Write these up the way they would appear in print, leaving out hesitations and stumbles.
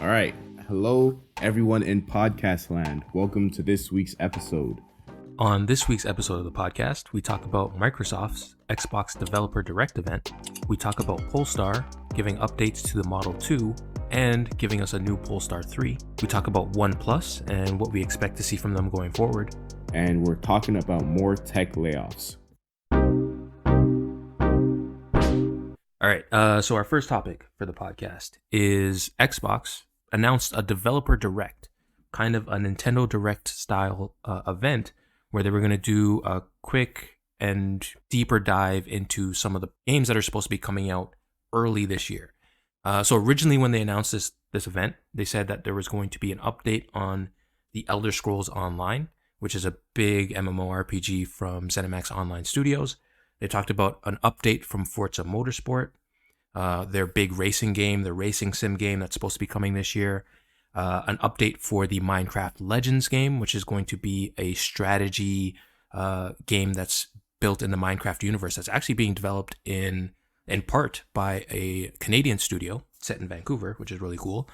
All right. Hello, everyone in podcast land. Welcome to this week's episode. On this week's episode of the podcast, we talk about Microsoft's Xbox Developer Direct event. We talk about Polestar giving updates to the Model 2 and giving us a new Polestar 3. We talk about OnePlus and what we expect to see from them going forward. And we're talking about more tech layoffs. All right, so our first topic for the podcast is Xbox announced a Developer Direct, kind of a Nintendo Direct style event where they were going to do a quick and deeper dive into some of the games that are supposed to be coming out early this year. So originally when they announced this event, they said that there was going to be an update on the Elder Scrolls Online, which is a big MMORPG from ZeniMax Online Studios. They talked about an update from Forza Motorsport, their big racing game, their racing sim game that's supposed to be coming this year. An update for the Minecraft Legends game, which is going to be a strategy game that's built in the Minecraft universe that's actually being developed in part by a Canadian studio set in Vancouver, which is really cool.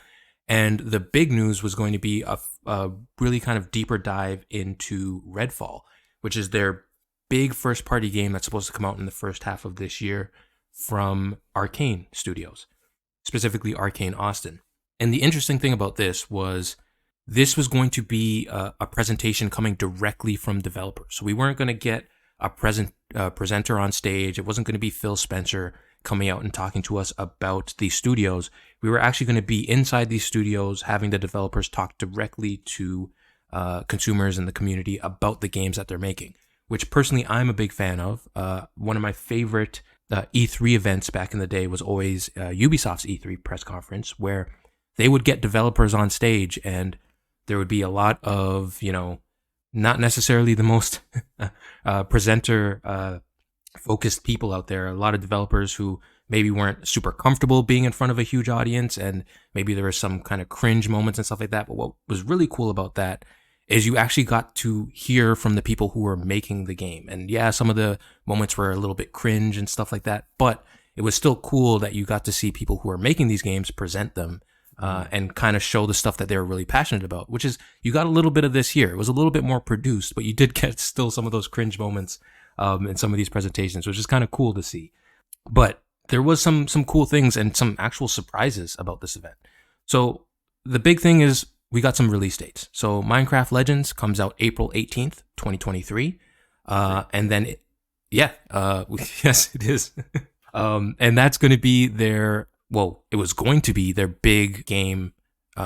And the big news was going to be a really kind of deeper dive into Redfall, which is their big first-party game that's supposed to come out in the first half of this year from Arcane Studios, specifically Arcane Austin. And the interesting thing about this was going to be a presentation coming directly from developers. So we weren't going to get a presenter on stage. It wasn't going to be Phil Spencer coming out and talking to us about these studios. We were actually going to be inside these studios, having the developers talk directly to consumers and the community about the games that they're making, which personally I'm a big fan of. One of my favorite E3 events back in the day was always Ubisoft's E3 press conference, where they would get developers on stage and there would be a lot of, not necessarily the most presenter focused people out there. A lot of developers who maybe weren't super comfortable being in front of a huge audience, and maybe there were some kind of cringe moments and stuff like that. But what was really cool about that is you actually got to hear from the people who were making the game. And yeah, some of the moments were a little bit cringe and stuff like that, but it was still cool that you got to see people who are making these games present them and kind of show the stuff that they were really passionate about, which is, you got a little bit of this here. It was a little bit more produced, but you did get still some of those cringe moments in some of these presentations, which is kind of cool to see. But there was some cool things and some actual surprises about this event. So the big thing is, we got some release dates. So Minecraft Legends comes out April 18th, 2023. And then, yes, it is. And that's going to be it was going to be their big game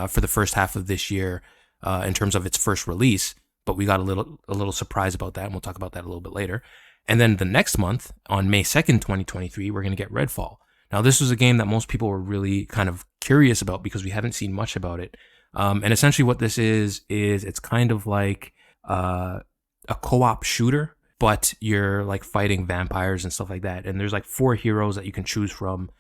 for the first half of this year in terms of its first release. But we got a little surprise about that, and we'll talk about that a little bit later. And then the next month, on May 2nd, 2023, we're going to get Redfall. Now, this was a game that most people were really kind of curious about because we haven't seen much about it. And essentially what this is it's kind of like a co-op shooter, but you're like fighting vampires and stuff like that. And there's like 4 heroes that you can choose from,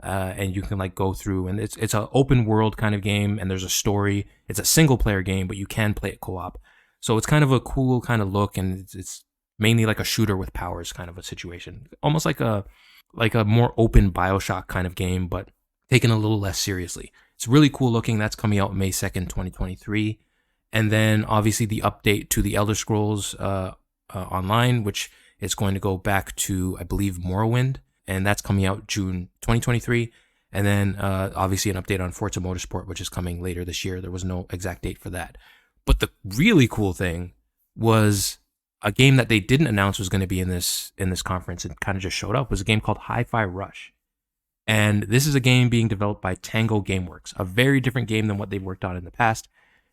and you can like go through. And it's an open world kind of game, and there's a story. It's a single player game, but you can play it co-op. So it's kind of a cool kind of look, and it's mainly like a shooter with powers kind of a situation, almost like a more open BioShock kind of game, but taken a little less seriously. It's really cool looking. That's coming out May 2nd, 2023. And then obviously the update to the Elder Scrolls Online, which is going to go back to, I believe, Morrowind. And that's coming out June 2023. And then obviously an update on Forza Motorsport, which is coming later this year. There was no exact date for that. But the really cool thing was a game that they didn't announce was going to be in this conference and kind of just showed up, was a game called Hi-Fi Rush. And this is a game being developed by Tango Gameworks, a very different game than what they've worked on in the past.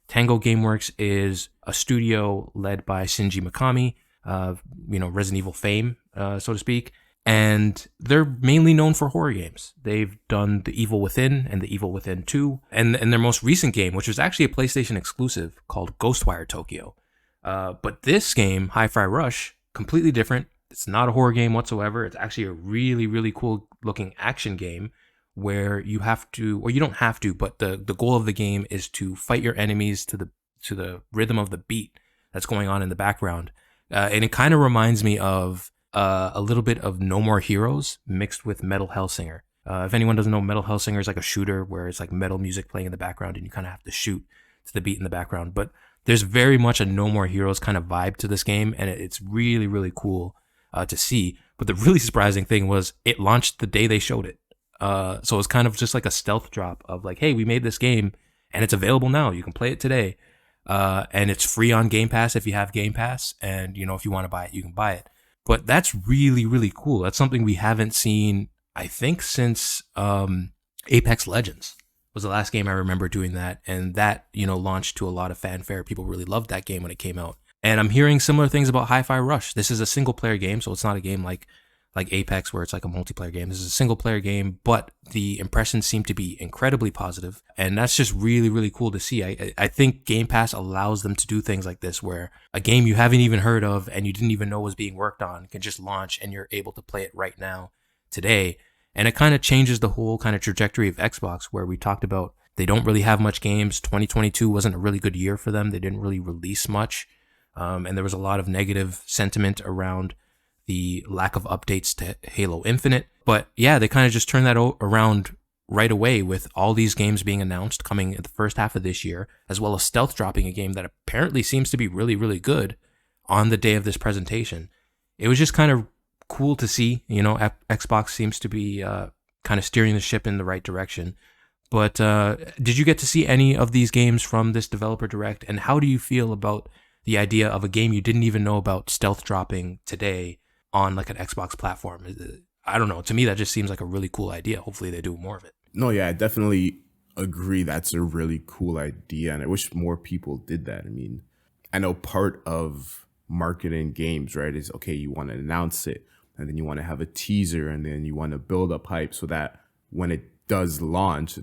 Tango Gameworks is a studio led by Shinji Mikami, Resident Evil fame, so to speak. And they're mainly known for horror games. They've done The Evil Within and The Evil Within 2. And their most recent game, which was actually a PlayStation exclusive, called Ghostwire Tokyo. But this game, Hi-Fi Rush, completely different. It's not a horror game whatsoever. It's actually a really, really cool looking action game where you have to, or you don't have to, but the goal of the game is to fight your enemies to the rhythm of the beat that's going on in the background. And it kind of reminds me of a little bit of No More Heroes mixed with Metal Hellsinger. If anyone doesn't know, Metal Hellsinger is like a shooter where it's like metal music playing in the background and you kind of have to shoot to the beat in the background. But there's very much a No More Heroes kind of vibe to this game, and it's really, really cool to see. But the really surprising thing was it launched the day they showed it. So it was kind of just like a stealth drop of like, hey, we made this game and it's available now. You can play it today. And it's free on Game Pass if you have Game Pass. And, if you want to buy it, you can buy it. But that's really, really cool. That's something we haven't seen, I think, since Apex Legends was the last game I remember doing that. And that, launched to a lot of fanfare. People really loved that game when it came out. And I'm hearing similar things about Hi-Fi Rush. This is a single player game, so it's not a game like Apex where it's like a multiplayer game. This is a single player game, but the impressions seem to be incredibly positive. And that's just really, really cool to see. I think Game Pass allows them to do things like this where a game you haven't even heard of and you didn't even know was being worked on can just launch and you're able to play it right now, today. And it kind of changes the whole kind of trajectory of Xbox where we talked about they don't really have much games. 2022 wasn't a really good year for them. They didn't really release much. And there was a lot of negative sentiment around the lack of updates to Halo Infinite. But yeah, they kind of just turned that around right away with all these games being announced coming in the first half of this year, as well as stealth dropping a game that apparently seems to be really, really good on the day of this presentation. It was just kind of cool to see, Xbox seems to be kind of steering the ship in the right direction. But did you get to see any of these games from this developer direct? And how do you feel about the idea of a game you didn't even know about stealth dropping today on like an Xbox platform? I don't know. To me, that just seems like a really cool idea. Hopefully they do more of it. No, yeah, I definitely agree. That's a really cool idea. And I wish more people did that. I mean, I know part of marketing games, right, is okay, you want to announce it and then you want to have a teaser and then you want to build up hype so that when it does launch,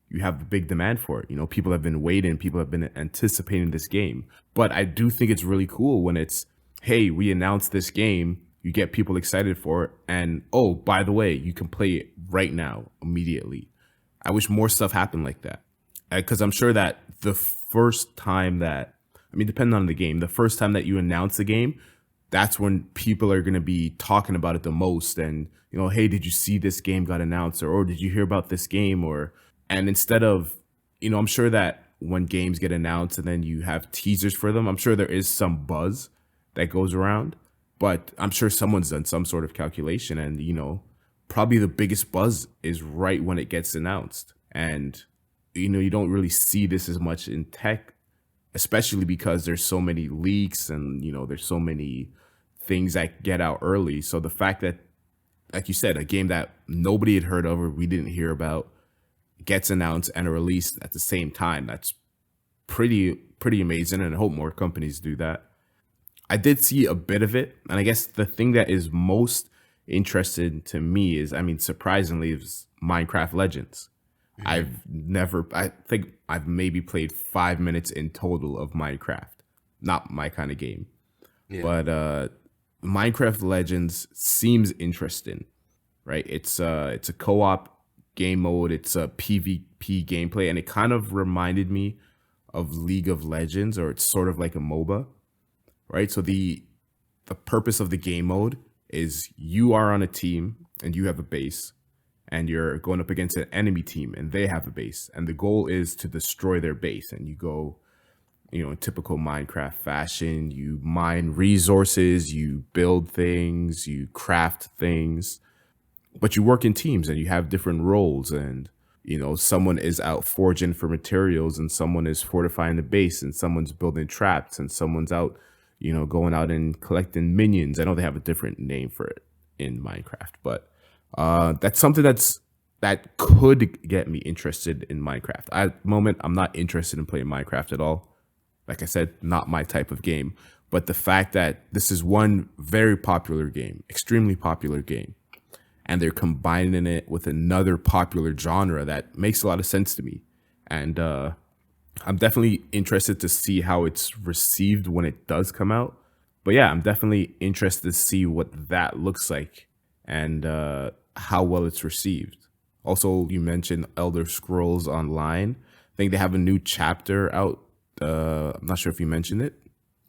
you have the big demand for it. People have been waiting, people have been anticipating this game. But I do think it's really cool when it's, hey, we announced this game, you get people excited for it, and oh, by the way, you can play it right now, immediately. I wish more stuff happened like that. Because I'm sure that the first time depending on the game, the first time that you announce the game, that's when people are going to be talking about it the most. And, hey, did you see this game got announced? Or did you hear about this game? And instead of, I'm sure that when games get announced and then you have teasers for them, I'm sure there is some buzz that goes around, but I'm sure someone's done some sort of calculation and, probably the biggest buzz is right when it gets announced. And, you don't really see this as much in tech, especially because there's so many leaks and, there's so many things that get out early. So the fact that, like you said, a game that nobody had heard of or we didn't hear about gets announced and released at the same time, that's pretty amazing, and I hope more companies do that. I did see a bit of it, and I guess the thing that is most interesting to me is, surprisingly, is Minecraft Legends. Mm-hmm. I think I've maybe played 5 minutes in total of Minecraft. Not my kind of game. Yeah. But Minecraft Legends seems interesting, right? It's a co-op game mode. It's a PvP gameplay, and it kind of reminded me of League of Legends, or it's sort of like a MOBA, right? So the purpose of the game mode is you are on a team and you have a base, and you're going up against an enemy team and they have a base, and the goal is to destroy their base. And you go, in typical Minecraft fashion, you mine resources, you build things, you craft things, but you work in teams and you have different roles. And, someone is out foraging for materials, and someone is fortifying the base, and someone's building traps, and someone's out, going out and collecting minions. I know they have a different name for it in Minecraft, but that's something that could get me interested in Minecraft. At the moment, I'm not interested in playing Minecraft at all. Like I said, not my type of game. But the fact that this is one very popular game, extremely popular game, and they're combining it with another popular genre, that makes a lot of sense to me. And I'm definitely interested to see how it's received when it does come out. But yeah, I'm definitely interested to see what that looks like and how well it's received. Also, you mentioned Elder Scrolls Online. I think they have a new chapter out. I'm not sure if you mentioned it,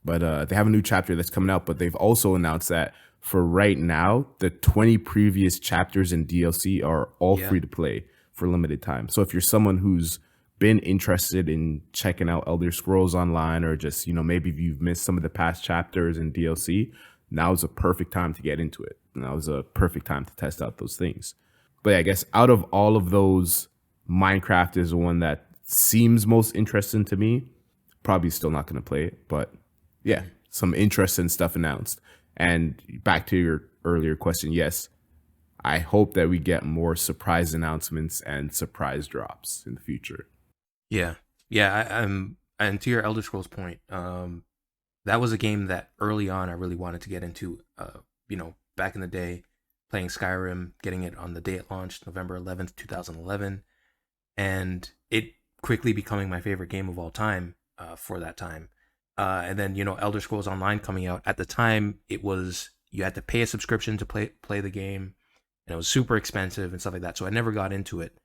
but they have a new chapter that's coming out. But they've also announced that for right now, the 20 previous chapters in DLC are all Yeah. free to play for limited time. So if you're someone who's been interested in checking out Elder Scrolls Online, or just, maybe if you've missed some of the past chapters in DLC, now is a perfect time to get into it. Now is a perfect time to test out those things. But yeah, I guess out of all of those, Minecraft is the one that seems most interesting to me. Probably still not going to play it, but yeah, some interesting stuff announced. And back to your earlier question, yes, I hope that we get more surprise announcements and surprise drops in the future. Yeah. Yeah. And to your Elder Scrolls point, that was a game that early on I really wanted to get into. Back in the day, playing Skyrim, getting it on the day it launched, November 11th, 2011, and it quickly becoming my favorite game of all time for that time. And then Elder Scrolls Online coming out at the time, you had to pay a subscription to play the game, and it was super expensive and stuff like that. So I never got into it.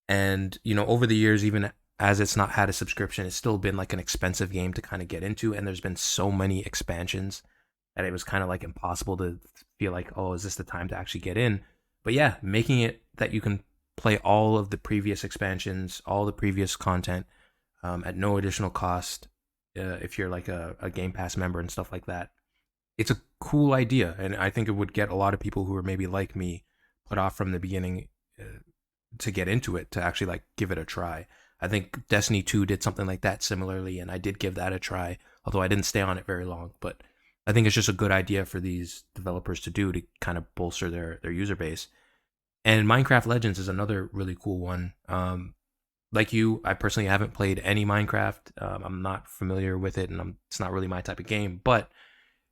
And over the years, even as it's not had a subscription, it's still been like an expensive game to kind of get into. And there's been so many expansions that it was kind of like impossible to feel like, oh, is this the time to actually get in? But yeah, making it that you can play all of the previous expansions, all the previous content at no additional cost if you're like a Game Pass member and stuff like that. It's a cool idea, and I think it would get a lot of people who are maybe like me put off from the beginning to get into it, to actually like give it a try. I think Destiny 2 did something like that similarly, and I did give that a try, although I didn't stay on it very long. But I think it's just a good idea for these developers to do to kind of bolster their user base. And Minecraft Legends is another really cool one. Like you, I personally haven't played any Minecraft. I'm not familiar with it, and it's not really my type of game. But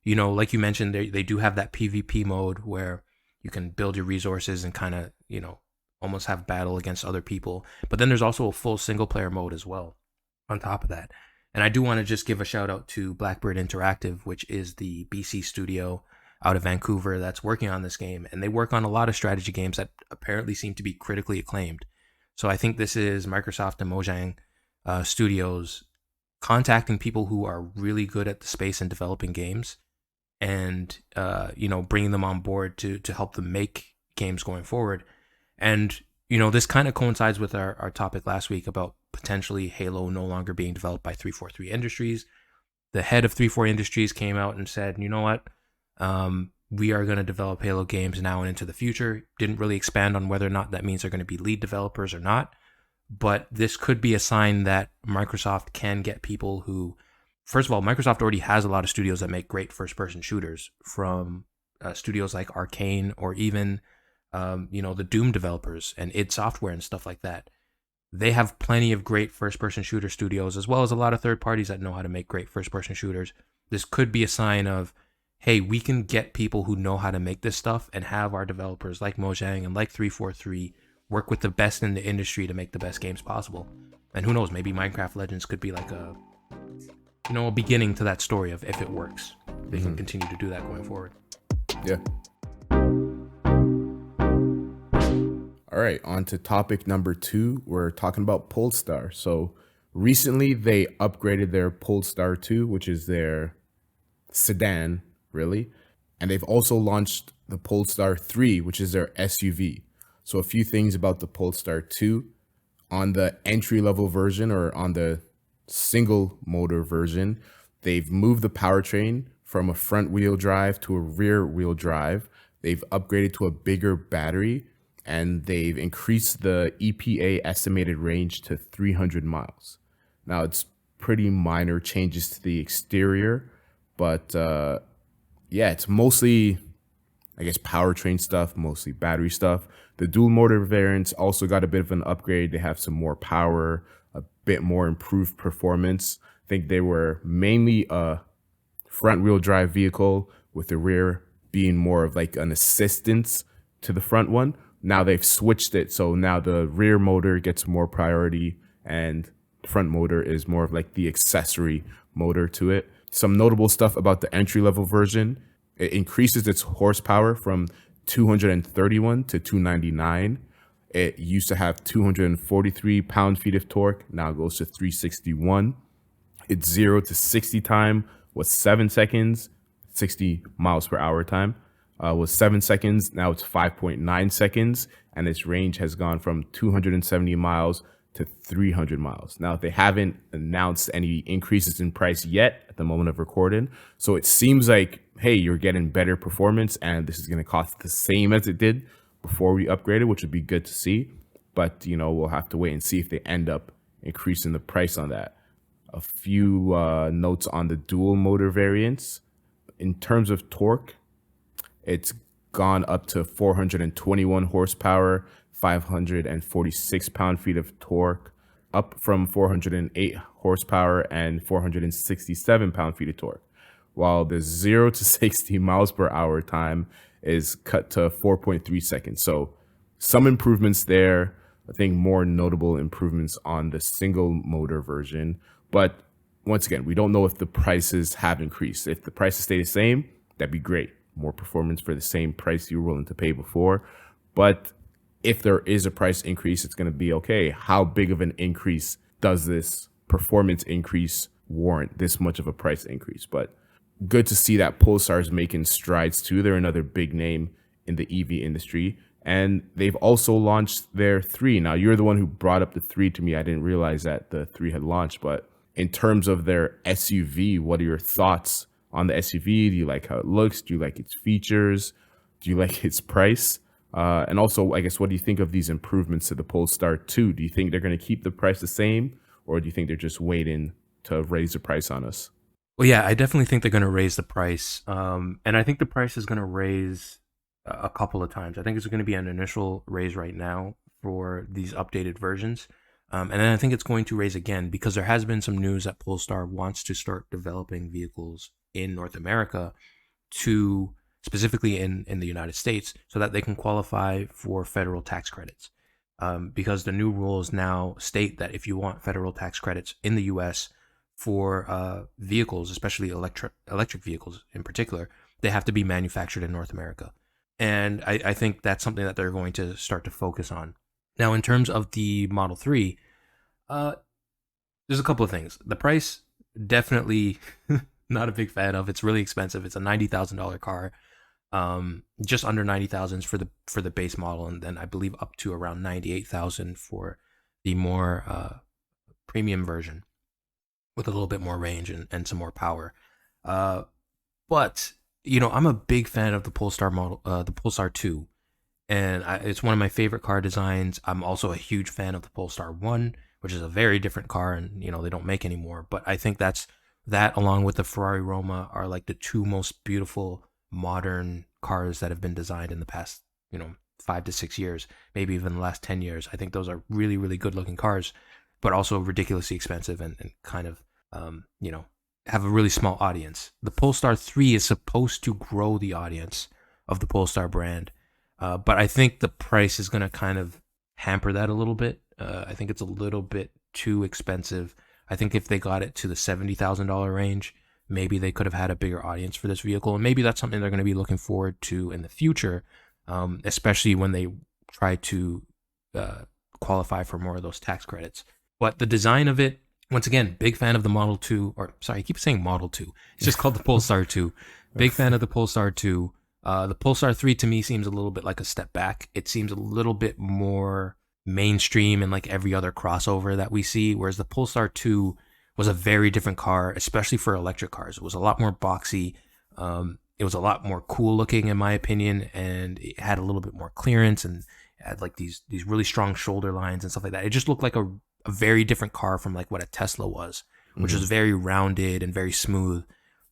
like you mentioned, they do have that PvP mode where you can build your resources and kind of almost have battle against other people. But then there's also a full single player mode as well on top of that. And I do want to just give a shout out to Blackbird Interactive, which is the BC studio out of Vancouver that's working on this game. And they work on a lot of strategy games that apparently seem to be critically acclaimed. So I think this is Microsoft and Mojang Studios contacting people who are really good at the space and developing games, and bringing them on board to help them make games going forward. And this kind of coincides with our topic last week about potentially Halo no longer being developed by 343 Industries. The head of 343 Industries came out and said, you know what, we are going to develop Halo games now and into the future. Didn't really expand on whether or not that means they're going to be lead developers or not. But this could be a sign that Microsoft can get people who, first of all, Microsoft already has a lot of studios that make great first-person shooters, from studios like Arcane, or even the Doom developers and id Software and stuff like that. They have plenty of great first-person shooter studios, as well as a lot of third parties that know how to make great first-person shooters. This could be a sign of, hey, we can get people who know how to make this stuff and have our developers like Mojang and like 343 work with the best in the industry to make the best games possible. And who knows, maybe Minecraft Legends could be like a beginning to that story of, if it works, they can continue to do that going forward. Yeah. All right, on to topic number 2. We're talking about Polestar. So recently they upgraded their Polestar 2, which is their sedan, really. And they've also launched the Polestar 3, which is their SUV. So a few things about the Polestar 2. On the entry-level version, or on the single motor version, they've moved the powertrain from a front wheel drive to a rear wheel drive. They've upgraded to a bigger battery, and they've increased the EPA estimated range to 300 miles. Now, it's pretty minor changes to the exterior, but it's mostly, I guess, powertrain stuff, mostly battery stuff. The dual motor variants also got a bit of an upgrade. They have some more power, a bit more improved performance. I think they were mainly a front wheel drive vehicle, with the rear being more of like an assistance to the front one. Now they've switched it, so now the rear motor gets more priority and the front motor is more of like the accessory motor to it. Some notable stuff about the entry-level version: it increases its horsepower from 231 to 299. It used to have 243 pound-feet of torque, now goes to 361. Its 0 to 60 time was 7 seconds, 60 miles per hour time. was 7 seconds. Now it's 5.9 seconds, and its range has gone from 270 miles to 300 miles. Now, they haven't announced any increases in price yet at the moment of recording. So it seems like, hey, you're getting better performance, and this is going to cost the same as it did before we upgraded, which would be good to see. But, we'll have to wait and see if they end up increasing the price on that. A few notes on the dual motor variants. In terms of torque, it's gone up to 421 horsepower, 546 pound-feet of torque, up from 408 horsepower and 467 pound-feet of torque, while the 0 to 60 miles per hour time is cut to 4.3 seconds. So some improvements there. I think more notable improvements on the single motor version. But once again, we don't know if the prices have increased. If the prices stay the same, that'd be great. More performance for the same price you were willing to pay before. But if there is a price increase, it's going to be okay. How big of an increase does this performance increase warrant this much of a price increase? But good to see that Polestar is making strides too. They're another big name in the EV industry. And they've also launched their 3. Now, you're the one who brought up the 3 to me. I didn't realize that the 3 had launched. But in terms of their SUV, what are your thoughts on the SUV? Do you like how it looks? Do you like its features? Do you like its price? And also, I guess, what do you think of these improvements to the Polestar 2? Do you think they're going to keep the price the same? Or do you think they're just waiting to raise the price on us? Well, yeah, I definitely think they're going to raise the price. And I think the price is going to raise a couple of times. I think it's going to be an initial raise right now for these updated versions. And then I think it's going to raise again because there has been some news that Polestar wants to start developing vehicles in North America to specifically in the United States so that they can qualify for federal tax credits. Because the new rules now state that if you want federal tax credits in the US for vehicles, especially electric vehicles in particular, they have to be manufactured in North America. And I think that's something that they're going to start to focus on. Now, in terms of the Model 3, there's a couple of things. The price, definitely not a big fan of. It's really expensive. It's a $90,000 car. Just under $90,000 for the base model, and then I believe up to around $98,000 for the more premium version with a little bit more range and some more power. But I'm a big fan of the Polestar model, the Polestar 2, and it's one of my favorite car designs. I'm also a huge fan of the Polestar 1, which is a very different car, and they don't make anymore. But I think that along with the Ferrari Roma are like the two most beautiful modern cars that have been designed in the past 5 to 6 years, maybe even the last 10 years. I think those are really, really good looking cars, but also ridiculously expensive and kind of have a really small audience. The Polestar 3 is supposed to grow the audience of the Polestar brand, but I think the price is going to kind of hamper that a little bit. I think it's a little bit too expensive. I think if they got it to the $70,000 range, maybe they could have had a bigger audience for this vehicle, and maybe that's something they're going to be looking forward to in the future, especially when they try to qualify for more of those tax credits. But the design of it, once again, big fan of the Model 2, or sorry, I keep saying Model 2. It's just called the Polestar 2. Big fan of the Polestar 2. The Polestar 3 to me seems a little bit like a step back. It seems a little bit more mainstream and like every other crossover that we see, whereas the Polestar 2 was a very different car, especially for electric cars. It was a lot more boxy. It was a lot more cool looking, in my opinion, and it had a little bit more clearance and had like these really strong shoulder lines and stuff like that. It just looked like a very different car from like what a Tesla was, which was very rounded and very smooth.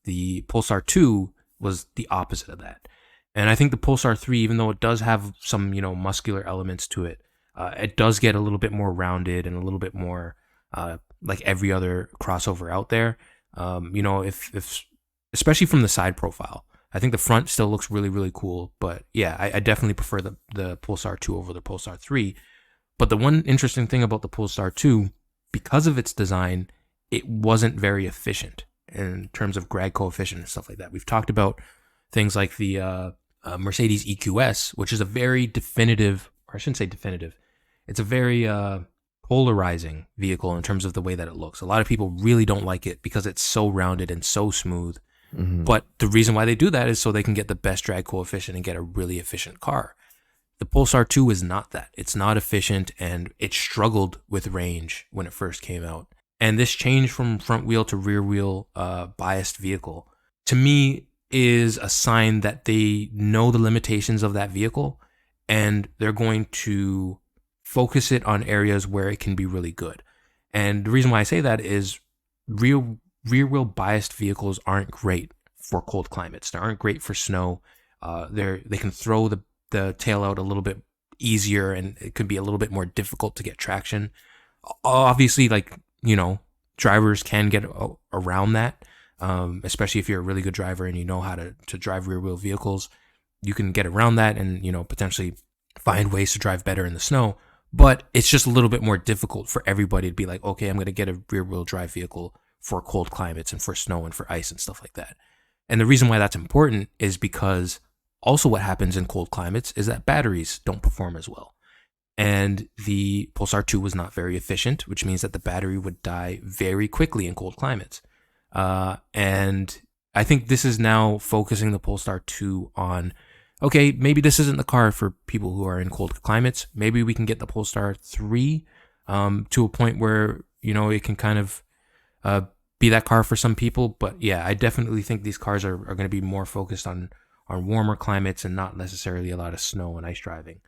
The Polestar 2 was the opposite of that. And I think the Polestar 3, even though it does have some, muscular elements to it, it does get a little bit more rounded and a little bit more like every other crossover out there. If especially from the side profile, I think the front still looks really, really cool. But yeah, I definitely prefer the Polestar 2 over the Polestar 3. But the one interesting thing about the Polestar 2, because of its design, it wasn't very efficient in terms of drag coefficient and stuff like that. We've talked about things like the Mercedes EQS, which is a very definitive, or I shouldn't say definitive, it's a very polarizing vehicle in terms of the way that it looks. A lot of people really don't like it because it's so rounded and so smooth. Hmm. But the reason why they do that is so they can get the best drag coefficient and get a really efficient car. The Polestar 2 is not that. It's not efficient, and it struggled with range when it first came out. And this change from front wheel to rear wheel biased vehicle, to me, is a sign that they know the limitations of that vehicle, and they're going to focus it on areas where it can be really good. And the reason why I say that is rear wheel biased vehicles aren't great for cold climates. They aren't great for snow. They can throw the tail out a little bit easier, and it could be a little bit more difficult to get traction. Obviously, drivers can get around that, especially if you're a really good driver and you know how to drive rear wheel vehicles. You can get around that and, potentially find ways to drive better in the snow. But it's just a little bit more difficult for everybody to be like, okay, I'm going to get a rear wheel drive vehicle for cold climates and for snow and for ice and stuff like that. And the reason why that's important is because also what happens in cold climates is that batteries don't perform as well. And the Polestar 2 was not very efficient, which means that the battery would die very quickly in cold climates. And I think this is now focusing the Polestar 2 on, okay, maybe this isn't the car for people who are in cold climates. Maybe we can get the Polestar 3 to a point where, it can kind of be that car for some people. But yeah, I definitely think these cars are going to be more focused on warmer climates and not necessarily a lot of snow and ice driving.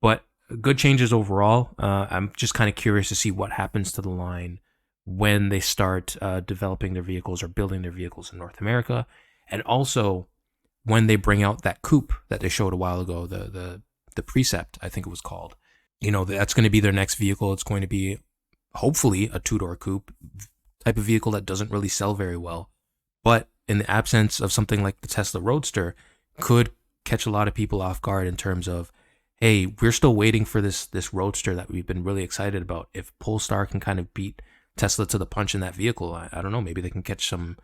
But good changes overall. I'm just kind of curious to see what happens to the line when they start developing their vehicles or building their vehicles in North America. And also when they bring out that coupe that they showed a while ago, the Precept, I think it was called. That's going to be their next vehicle. It's going to be hopefully a two-door coupe type of vehicle that doesn't really sell very well. But in the absence of something like the Tesla Roadster, could catch a lot of people off guard in terms of, hey, we're still waiting for this Roadster that we've been really excited about. If Polestar can kind of beat Tesla to the punch in that vehicle, I don't know, maybe they can catch some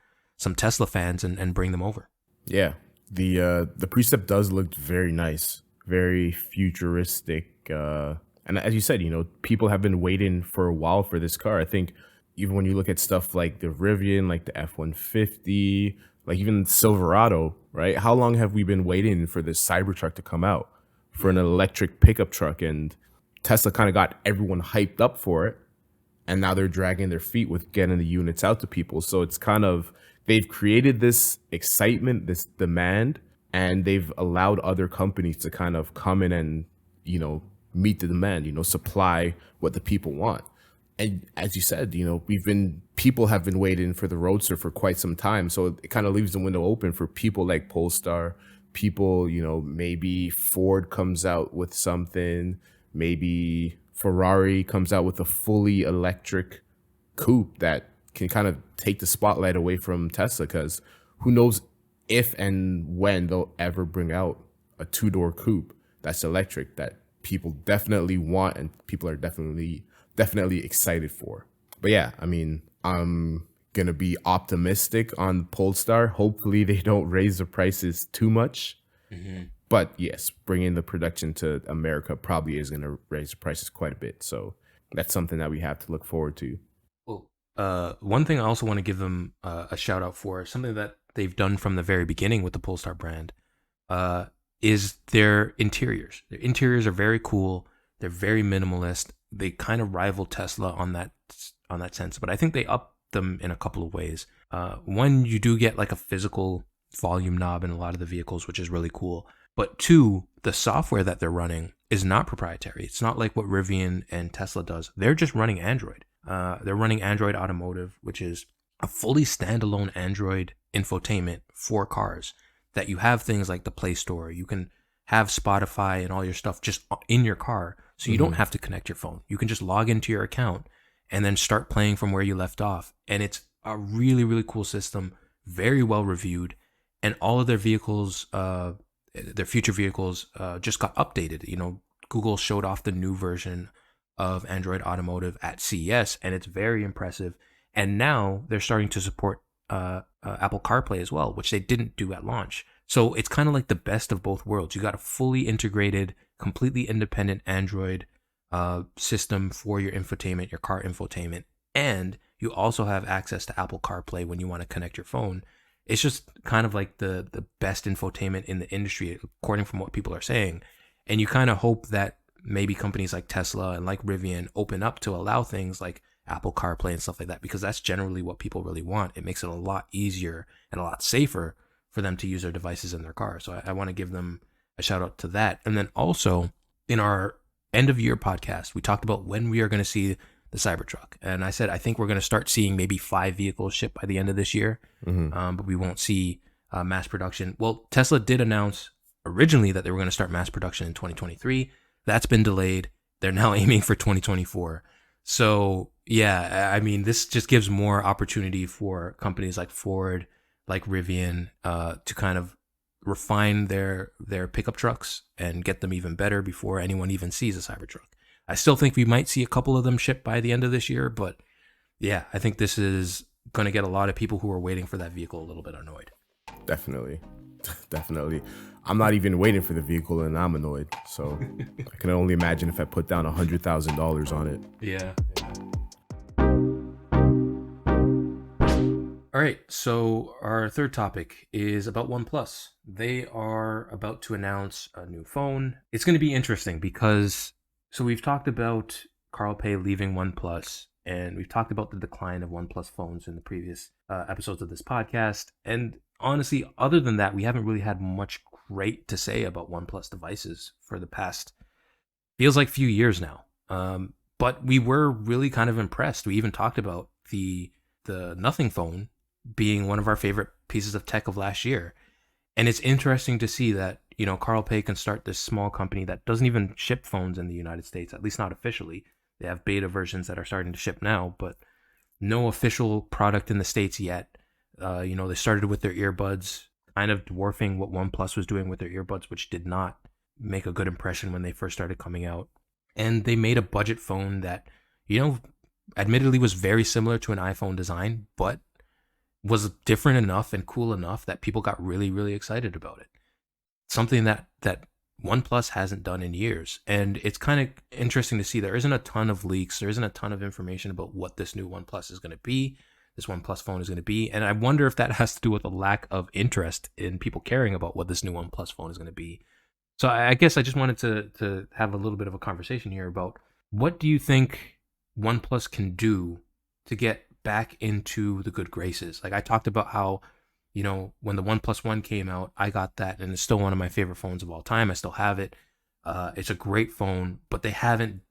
Tesla fans and bring them over. Yeah, the Precept does look very nice, very futuristic, and as you said, people have been waiting for a while for this car. I think even when you look at stuff like the Rivian, like the F-150, like even Silverado, right? How long have we been waiting for this Cybertruck to come out, for an electric pickup truck? And Tesla kind of got everyone hyped up for it, and now they're dragging their feet with getting the units out to people. So it's kind of, they've created this excitement, this demand, and they've allowed other companies to kind of come in and, meet the demand, supply what the people want. And as you said, people have been waiting for the Roadster for quite some time. So it kind of leaves the window open for people like Polestar, people, maybe Ford comes out with something, maybe Ferrari comes out with a fully electric coupe that can kind of take the spotlight away from Tesla, because who knows if and when they'll ever bring out a two-door coupe that's electric that people definitely want and people are definitely excited for. But yeah, I mean, I'm gonna be optimistic on Polestar. Hopefully they don't raise the prices too much. Mm-hmm. But yes, bringing the production to America probably is gonna raise the prices quite a bit. So that's something that we have to look forward to. Well, one thing I also want to give them a shout out for, something that they've done from the very beginning with the Polestar brand, is their interiors. Their interiors are very cool. They're very minimalist. They kind of rival Tesla on that sense, but I think they up them in a couple of ways. One, you do get like a physical volume knob in a lot of the vehicles, which is really cool. But two, the software that they're running is not proprietary. It's not like what Rivian and Tesla does. They're just running Android. They're running Android Automotive, which is a fully standalone Android infotainment for cars, that you have things like the Play Store. You can have Spotify and all your stuff just in your car, so you don't have to connect your phone. You can just log into your account and then start playing from where you left off. And it's a really, really cool system, very well reviewed. And all of their vehicles, their future vehicles, just got updated. Google showed off the new version of Android Automotive at CES, and it's very impressive. And now they're starting to support Apple CarPlay as well, which they didn't do at launch. So it's kind of like the best of both worlds. You got a fully integrated, completely independent Android system for your infotainment, your car infotainment, and you also have access to Apple CarPlay when you want to connect your phone. it's just kind of like the best infotainment in the industry, according from what people are saying. And you kind of hope that maybe companies like Tesla and like Rivian open up to allow things like Apple CarPlay and stuff like that, because that's generally what people really want. It makes it a lot easier and a lot safer for them to use their devices in their car. So I want to give them a shout out to that. And then also in our end of year podcast, we talked about when we are going to see the Cybertruck. And I said, I think we're going to start seeing maybe 5 vehicles shipped by the end of this year, but we won't see mass production. Well, Tesla did announce originally that they were going to start mass production in 2023. That's been delayed. They're now aiming for 2024. So yeah, I mean, this just gives more opportunity for companies like Ford, like Rivian, to kind of refine their pickup trucks and get them even better before anyone even sees a Cybertruck. I still think we might see a couple of them shipped by the end of this year, but yeah, I think this is going to get a lot of people who are waiting for that vehicle a little bit annoyed. Definitely. Definitely. I'm not even waiting for the vehicle and I'm annoyed. So I can only imagine if I put down $100,000 on it. Yeah. All right, so our third topic is about OnePlus. They are about to announce a new phone. It's going to be interesting because, so we've talked about Carl Pei leaving OnePlus, and we've talked about the decline of OnePlus phones in the previous episodes of this podcast. And honestly, other than that, we haven't really had much great to say about OnePlus devices for the past, feels like few years now. But we were really kind of impressed. We even talked about the Nothing phone being one of our favorite pieces of tech of last year. And it's interesting to see that, you know, Carl Pei can start this small company that doesn't even ship phones in the United States, at least not officially. They have beta versions that are starting to ship now, but no official product in the States yet. You know, they started with their earbuds, kind of dwarfing what OnePlus was doing with their earbuds, which did not make a good impression when they first started coming out. And they made a budget phone that, you know, admittedly was very similar to an iPhone design, but was different enough and cool enough that people got really, really excited about it. Something that OnePlus hasn't done in years. And it's kind of interesting to see there isn't a ton of leaks. There isn't a ton of information about what this new OnePlus is going to be, this OnePlus phone is going to be. And I wonder if that has to do with a lack of interest in people caring about what this new OnePlus phone is going to be. So I guess I just wanted to have a little bit of a conversation here about what do you think OnePlus can do to get back into the good graces? Like I talked about how, you know, when the OnePlus One came out, I got that, and it's still one of my favorite phones of all time. I still have it. It's a great phone, but they haven't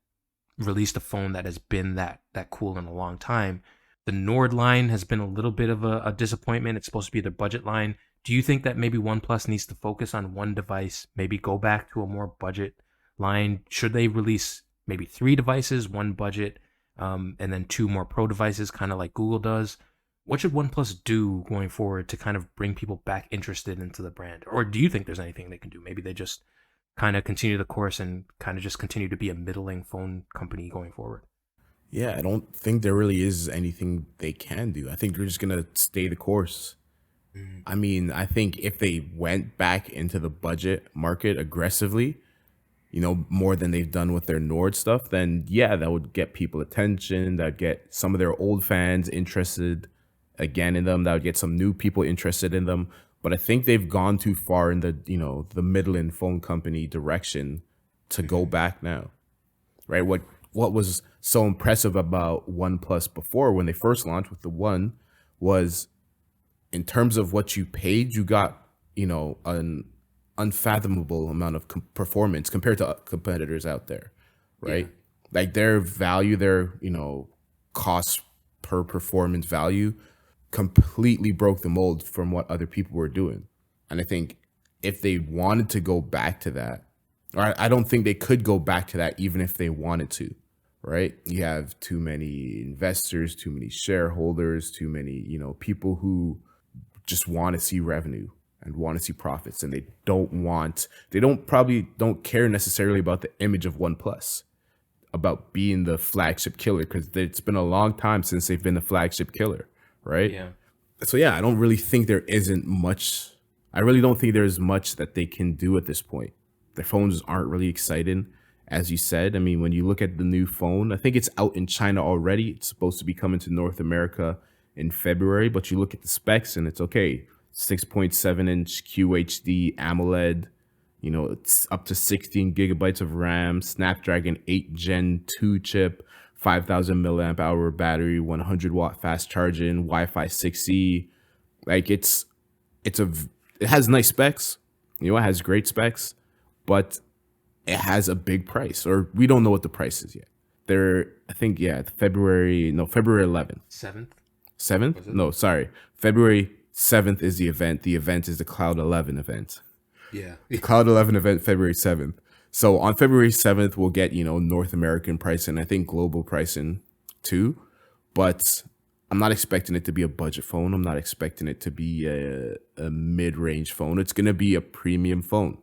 released a phone that has been that cool in a long time. The Nord line has been a little bit of a disappointment. It's supposed to be their budget line. Do you think that maybe OnePlus needs to focus on one device, maybe go back to a more budget line? Should they release maybe 3 devices, one budget, and then 2 more pro devices, kind of like Google does? What should OnePlus do going forward to kind of bring people back interested into the brand? Or do you think there's anything they can do? Maybe they just kind of continue the course and kind of just continue to be a middling phone company going forward. Yeah, I don't think there really is anything they can do. I think they're just going to stay the course. I mean, I think if they went back into the budget market aggressively, you know, more than they've done with their Nord stuff, then yeah, that would get people attention. That would get some of their old fans interested again in them. That would get some new people interested in them. But I think they've gone too far in the, you know, the middling phone company direction to go back now, right? What was so impressive about OnePlus before when they first launched with the One was in terms of what you paid, you got, you know, an unfathomable amount of performance compared to competitors out there, right? Yeah. Like their value, their, you know, cost per performance value completely broke the mold from what other people were doing. And I think if they wanted to go back to that, or I don't think they could go back to that even if they wanted to, right? You have too many investors, too many shareholders, too many, you know, people who just want to see revenue and want to see profits, and they probably don't care necessarily about the image of OnePlus, about being the flagship killer, because it's been a long time since they've been the flagship killer, right? Yeah. So yeah, I don't really think there isn't much. I really don't think there's much that they can do at this point. Their phones aren't really exciting, as you said. I mean, when you look at the new phone, I think it's out in China already. It's supposed to be coming to North America in February, but you look at the specs and it's okay. 6.7-inch QHD AMOLED. You know, it's up to 16 gigabytes of RAM, Snapdragon 8 Gen 2 chip, 5,000 milliamp hour battery, 100-watt fast charging, Wi-Fi 6E. Like it's a it has nice specs. You know, it has great specs, but it has a big price, or we don't know what the price is yet. They're, I think, yeah, February 11th. 7th? 7th? Was it? No, sorry. February 7th is the event. The event is the Cloud 11 event. Yeah. The Cloud 11 event, February 7th. So on February 7th, we'll get, you know, North American pricing, I think global pricing too. But I'm not expecting it to be a budget phone. I'm not expecting it to be a mid-range phone. It's going to be a premium phone.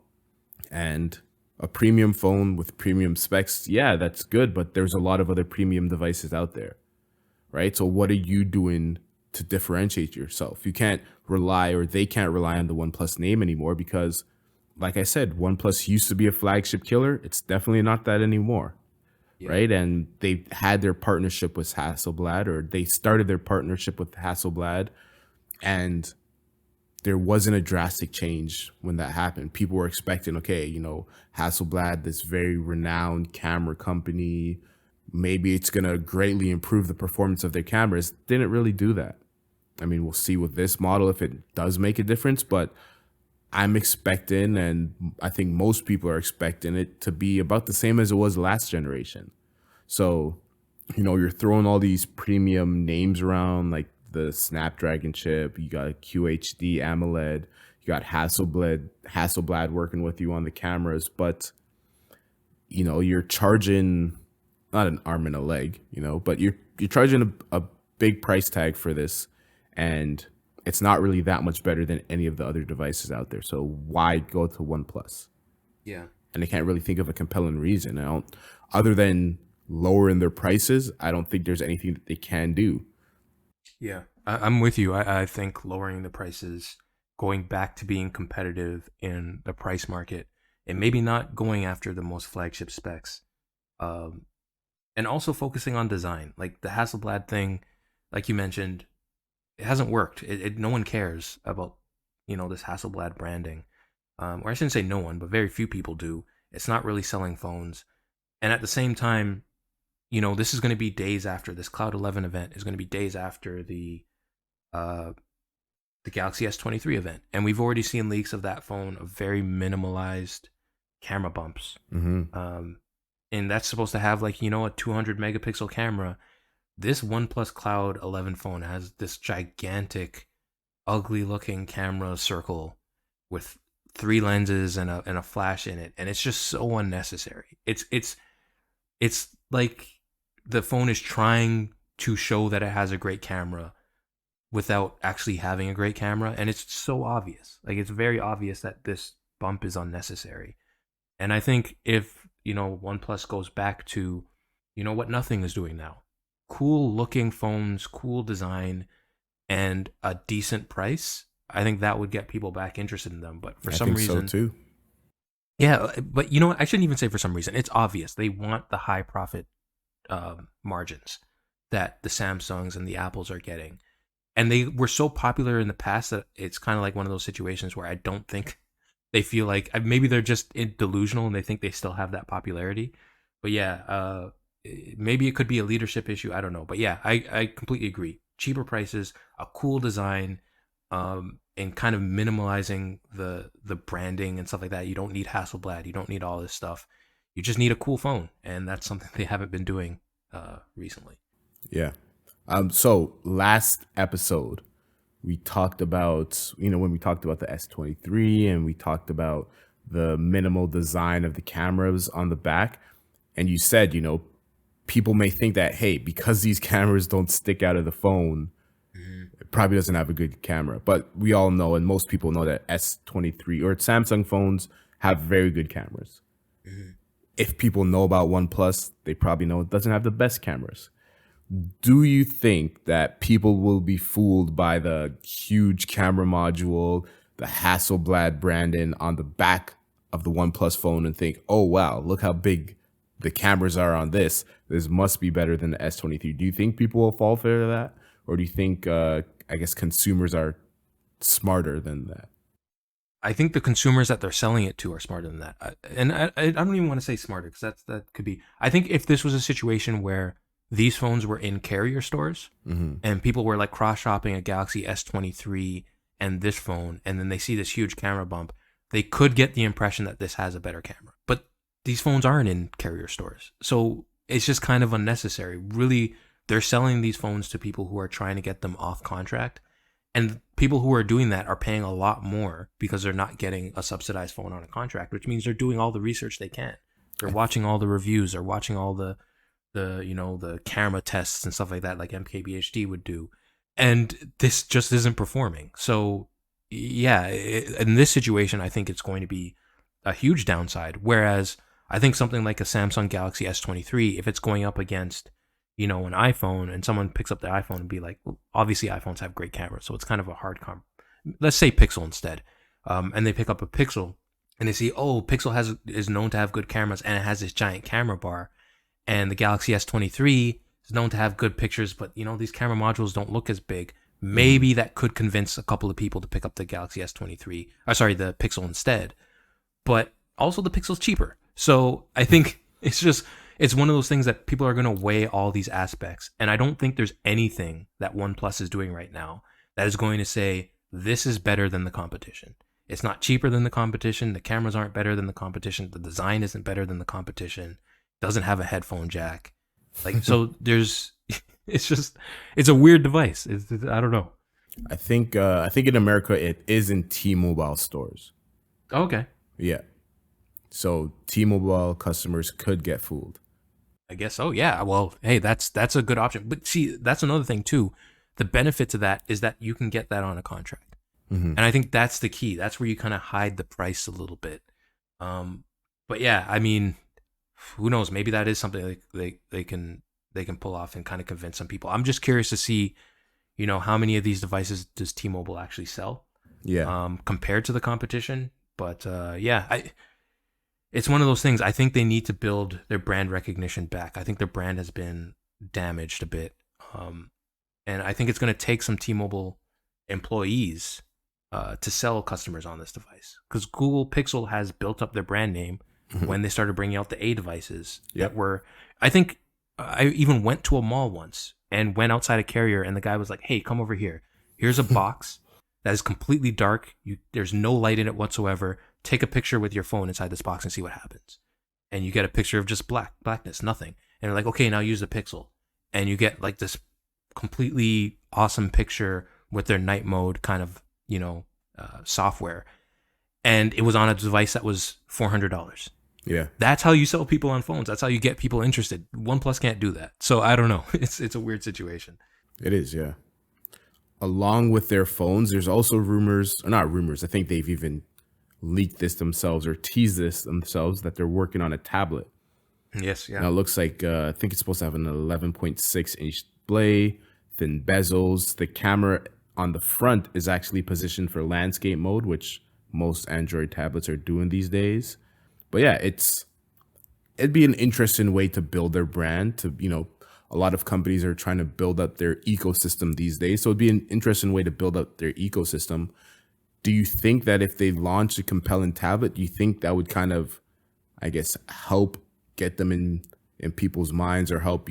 And a premium phone with premium specs, yeah, that's good, but there's a lot of other premium devices out there, right? So what are you doing to differentiate yourself? You can't rely, or they can't rely on the OnePlus name anymore because, like I said, OnePlus used to be a flagship killer. It's definitely not that anymore, Yeah. right? And they had their partnership with Hasselblad, or they started their partnership with Hasselblad, and there wasn't a drastic change when that happened. People were expecting, okay, you know, Hasselblad, this very renowned camera company, maybe it's going to greatly improve the performance of their cameras. Didn't really do that. I mean, we'll see with this model if it does make a difference, but I'm expecting, and I think most people are expecting it to be about the same as it was last generation. So, you know, you're throwing all these premium names around, like the Snapdragon chip, you got a QHD AMOLED, you got Hasselblad working with you on the cameras, but you know, you're charging not an arm and a leg, you know, but you're charging a big price tag for this, and it's not really that much better than any of the other devices out there. So why go to OnePlus? Yeah. And I can't really think of a compelling reason. I don't, other than lowering their prices, I don't think there's anything that they can do. Yeah. I'm with you. I think lowering the prices, going back to being competitive in the price market, and maybe not going after the most flagship specs. Um, and also focusing on design. Like the Hasselblad thing, like you mentioned, it hasn't worked. No one cares about, you know, this Hasselblad branding. Or I shouldn't say no one, but very few people do. It's not really selling phones. And at the same time, you know, this is going to be days after this Cloud 11 event is going to be days after uh, the Galaxy S23 event. And we've already seen leaks of that phone of very minimalized camera bumps. And that's supposed to have, like, you know, a 200 megapixel camera. This OnePlus Cloud 11 phone has this gigantic, ugly looking camera circle with 3 lenses and a flash in it, and it's just so unnecessary. It's like the phone is trying to show that it has a great camera without actually having a great camera, and it's so obvious. Like, it's very obvious that this bump is unnecessary. And I think if, you know, OnePlus goes back to, you know, what Nothing is doing now, cool looking phones, cool design, and a decent price, I think that would get people back interested in them. But for some reason, so too. yeah, but you know what? I shouldn't even say for some reason. It's obvious they want the high profit margins that the Samsungs and the Apples are getting, and they were so popular in the past that it's kind of like one of those situations where I don't think they feel like, maybe they're just delusional and they think they still have that popularity. But yeah, maybe it could be a leadership issue. I don't know. But yeah, I completely agree. Cheaper prices, a cool design, and kind of minimalizing the branding and stuff like that. You don't need Hasselblad. You don't need all this stuff. You just need a cool phone, and that's something they haven't been doing recently. Yeah. So last episode, we talked about, you know, when we talked about the S23 and we talked about the minimal design of the cameras on the back. And you said, you know, people may think that, hey, because these cameras don't stick out of the phone, it probably doesn't have a good camera. But we all know, and most people know, that S23 or Samsung phones have very good cameras. If people know about OnePlus, they probably know it doesn't have the best cameras. Do you think that people will be fooled by the huge camera module, the Hasselblad branding on the back of the OnePlus phone, and think, oh, wow, look how big the cameras are on this. This must be better than the S23. Do you think people will fall for that? Or do you think, I guess, consumers are smarter than that. I think the consumers that they're selling it to are smarter than that. I don't even want to say smarter because that could be. I think if this was a situation where these phones were in carrier stores and people were like cross shopping a Galaxy S23 and this phone, and then they see this huge camera bump, they could get the impression that this has a better camera. But these phones aren't in carrier stores, so it's just kind of unnecessary. Really, they're selling these phones to people who are trying to get them off contract. And people who are doing that are paying a lot more because they're not getting a subsidized phone on a contract, which means they're doing all the research they can. They're watching all the reviews, they're watching all the the camera tests and stuff like that, like MKBHD would do. And this just isn't performing. So yeah, in this situation, I think it's going to be a huge downside. Whereas I think something like a Samsung Galaxy S23, if it's going up against an iPhone, and someone picks up the iPhone and be like, well, obviously iPhones have great cameras, so it's kind of a hard let's say Pixel instead. And they pick up a Pixel and they see, oh, Pixel is known to have good cameras and it has this giant camera bar. And the Galaxy S23 is known to have good pictures, but these camera modules don't look as big. Maybe that could convince a couple of people to pick up the Galaxy S23, the Pixel instead. But also the Pixel's cheaper. So I think it's one of those things that people are going to weigh all these aspects. And I don't think there's anything that OnePlus is doing right now that is going to say, this is better than the competition. It's not cheaper than the competition. The cameras aren't better than the competition. The design isn't better than the competition. It doesn't have a headphone jack. So it's a weird device. I don't know. I think in America it is in T-Mobile stores. Okay. Yeah. So T-Mobile customers could get fooled. I guess so. Yeah. Well, hey, that's a good option. But see, that's another thing too. The benefit to that is that you can get that on a contract. And I think that's the key. That's where you kind of hide the price a little bit. But yeah, I mean, who knows? Maybe that is something they can pull off and kind of convince some people. I'm just curious to see, how many of these devices does T-Mobile actually sell? Yeah. Compared to the competition. But it's one of those things. I think they need to build their brand recognition back. I think their brand has been damaged a bit. And I think it's going to take some T-Mobile employees to sell customers on this device. Because Google Pixel has built up their brand name when they started bringing out the A devices. Yep. That were, I think I even went to a mall once and went outside a carrier and the guy was like, hey, come over here. Here's a box that is completely dark. There's no light in it whatsoever. Take a picture with your phone inside this box and see what happens. And you get a picture of just blackness, nothing. And they're like, okay, now use the Pixel. And you get like this completely awesome picture with their night mode kind of, software. And it was on a device that was $400. Yeah. That's how you sell people on phones. That's how you get people interested. OnePlus can't do that. So I don't know. It's a weird situation. It is, yeah. Along with their phones, there's also rumors, or not rumors, I think they've even leaked this themselves or teased this themselves that they're working on a tablet. Yes, yeah. Now it looks like, I think it's supposed to have an 11.6-inch display, thin bezels. The camera on the front is actually positioned for landscape mode, which most Android tablets are doing these days. But yeah, it'd be an interesting way to build their brand. A lot of companies are trying to build up their ecosystem these days. So it'd be an interesting way to build up their ecosystem. Do you think that if they launch a compelling tablet, do you think that would kind of, I guess, help get them in people's minds or help,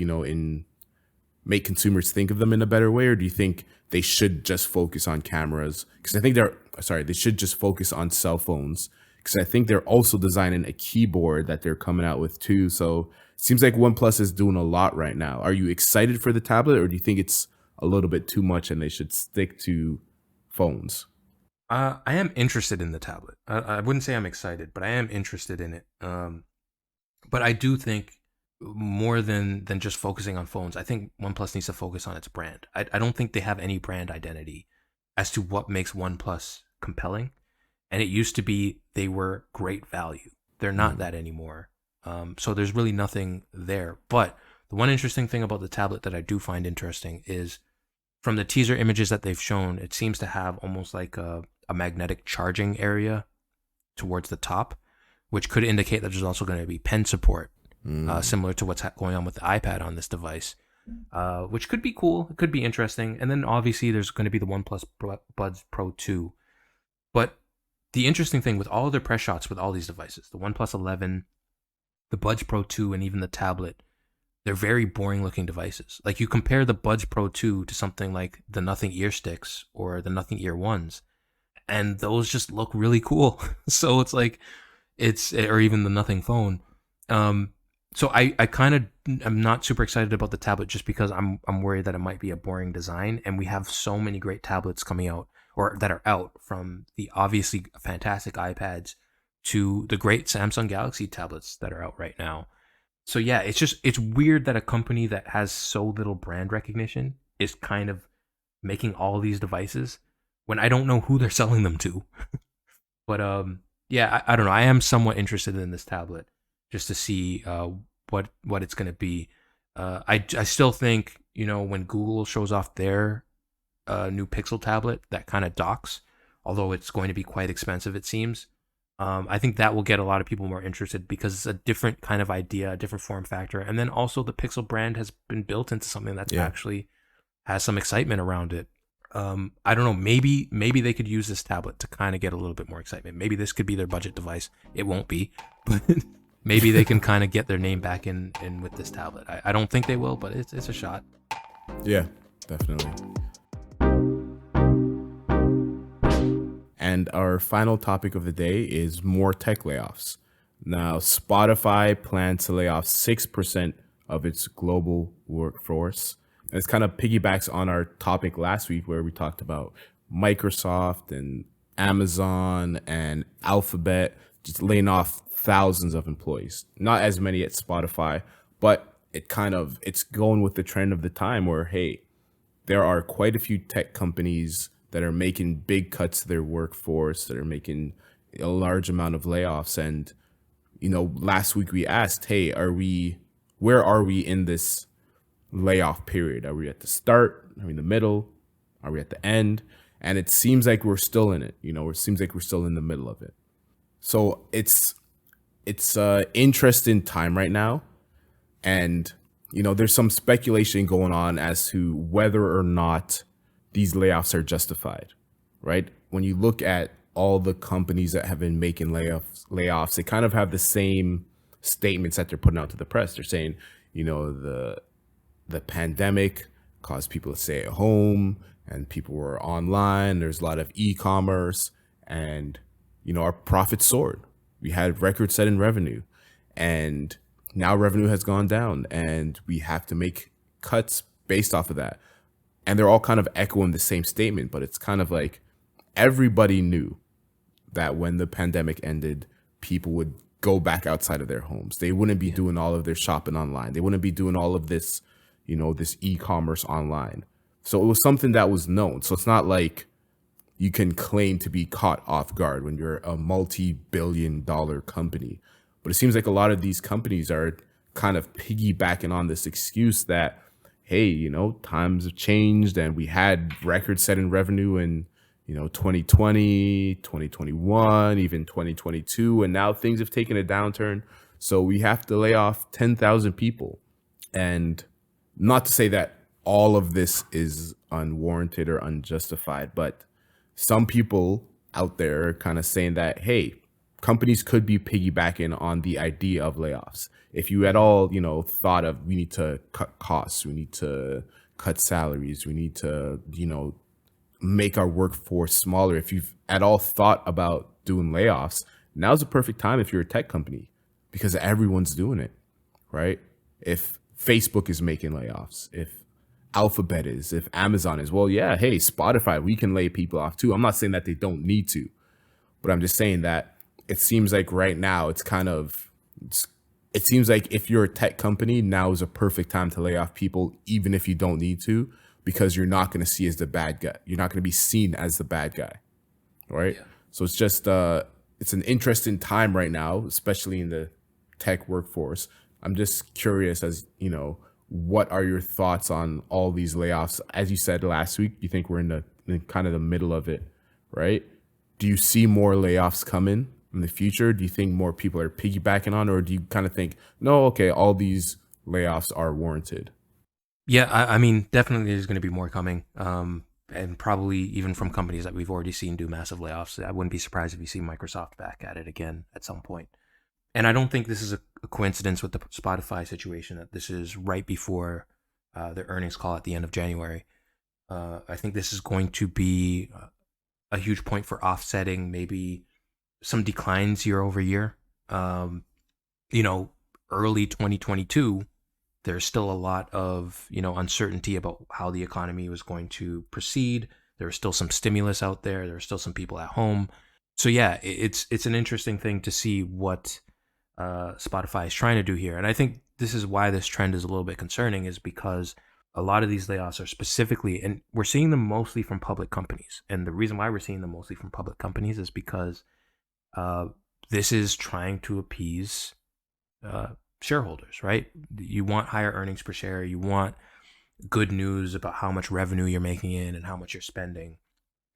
make consumers think of them in a better way? Or do you think they should just focus on cameras? Because I think they should just focus on cell phones. Because I think they're also designing a keyboard that they're coming out with too. So it seems like OnePlus is doing a lot right now. Are you excited for the tablet, or do you think it's a little bit too much and they should stick to phones? I am interested in the tablet. I wouldn't say I'm excited, but I am interested in it. But I do think more than just focusing on phones, I think OnePlus needs to focus on its brand. I don't think they have any brand identity as to what makes OnePlus compelling. And it used to be they were great value. They're not that anymore. So there's really nothing there. But the one interesting thing about the tablet that I do find interesting is from the teaser images that they've shown, it seems to have almost like a magnetic charging area towards the top, which could indicate that there's also going to be pen support, similar to what's going on with the iPad on this device. which could be cool. It could be interesting. And then obviously there's going to be the Buds Pro 2. But the interesting thing with all of their press shots with all these devices, the OnePlus 11, the Buds Pro 2, and even the tablet, they're very boring looking devices. Like you compare the Buds Pro 2 to something like the Nothing Ear Sticks or the Nothing Ear Ones, and those just look really cool. So it's like or even the Nothing Phone. So I kind of am not super excited about the tablet just because I'm worried that it might be a boring design, and we have so many great tablets coming out or that are out, from the obviously fantastic iPads to the great Samsung Galaxy tablets that are out right now. So yeah, it's weird that a company that has so little brand recognition is kind of making all these devices when I don't know who they're selling them to. But yeah, I don't know. I am somewhat interested in this tablet just to see what it's going to be. I still think, when Google shows off their new Pixel tablet that kind of docks, although it's going to be quite expensive, it seems. I think that will get a lot of people more interested because it's a different kind of idea, a different form factor, and then also the Pixel brand has been built into something that's actually has some excitement around it. I don't know. Maybe they could use this tablet to kind of get a little bit more excitement. Maybe this could be their budget device. It won't be, but maybe they can kind of get their name back in with this tablet. I don't think they will, but it's a shot. Yeah, definitely. And our final topic of the day is more tech layoffs. Now, Spotify plans to lay off 6% of its global workforce. And it's kind of piggybacks on our topic last week where we talked about Microsoft and Amazon and Alphabet just laying off thousands of employees. Not as many at Spotify, but it's going with the trend of the time where, hey, there are quite a few tech companies that are making big cuts to their workforce, that are making a large amount of layoffs. And, last week we asked, hey, where are we in this layoff period? Are we at the start? Are we in the middle? Are we at the end? And it seems like we're still in it. It seems like we're still in the middle of it. So it's an interesting time right now. And, there's some speculation going on as to whether or not these layoffs are justified, right? When you look at all the companies that have been making layoffs, they kind of have the same statements that they're putting out to the press. They're saying, the pandemic caused people to stay at home and people were online. There's a lot of e-commerce and, our profits soared. We had record-setting revenue, and now revenue has gone down and we have to make cuts based off of that. And they're all kind of echoing the same statement, but it's kind of like everybody knew that when the pandemic ended, people would go back outside of their homes. They wouldn't be doing all of their shopping online. They wouldn't be doing all of this, this e-commerce online. So it was something that was known. So it's not like you can claim to be caught off guard when you're a multi-billion-dollar company. But it seems like a lot of these companies are kind of piggybacking on this excuse that, hey, times have changed and we had record-setting revenue in, 2020, 2021, even 2022, and now things have taken a downturn. So we have to lay off 10,000 people. And not to say that all of this is unwarranted or unjustified, but some people out there are kind of saying that, hey, companies could be piggybacking on the idea of layoffs. If you at all, thought of, we need to cut costs, we need to cut salaries, we need to, make our workforce smaller. If you've at all thought about doing layoffs, now's the perfect time if you're a tech company because everyone's doing it, right? If Facebook is making layoffs, if Alphabet is, if Amazon is, well, yeah, hey, Spotify, we can lay people off too. I'm not saying that they don't need to, but I'm just saying that it seems like right now it seems like if you're a tech company, now is a perfect time to lay off people, even if you don't need to, because you're not going to see as the bad guy. You're not going to be seen as the bad guy, right? Yeah. So it's just, it's an interesting time right now, especially in the tech workforce. I'm just curious what are your thoughts on all these layoffs? As you said last week, you think we're in kind of the middle of it, right? Do you see more layoffs coming in the future? Do you think more people are piggybacking on, or do you kind of think, no, okay, all these layoffs are warranted? Yeah, I mean, definitely there's going to be more coming, and probably even from companies that we've already seen do massive layoffs. I wouldn't be surprised if you see Microsoft back at it again at some point. And I don't think this is a coincidence with the Spotify situation, that this is right before their earnings call at the end of January. I think this is going to be a huge point for offsetting maybe some declines year over year. Um, you know, early 2022, there's still a lot of, uncertainty about how the economy was going to proceed. There's still some stimulus out there. There's still some people at home. So yeah, it's an interesting thing to see what Spotify is trying to do here. And I think this is why this trend is a little bit concerning, is because a lot of these layoffs are specifically, and we're seeing them mostly from public companies. And the reason why we're seeing them mostly from public companies is because uh, this is trying to appease uh, shareholders, right? You want higher earnings per share. You want good news about how much revenue you're making in and how much you're spending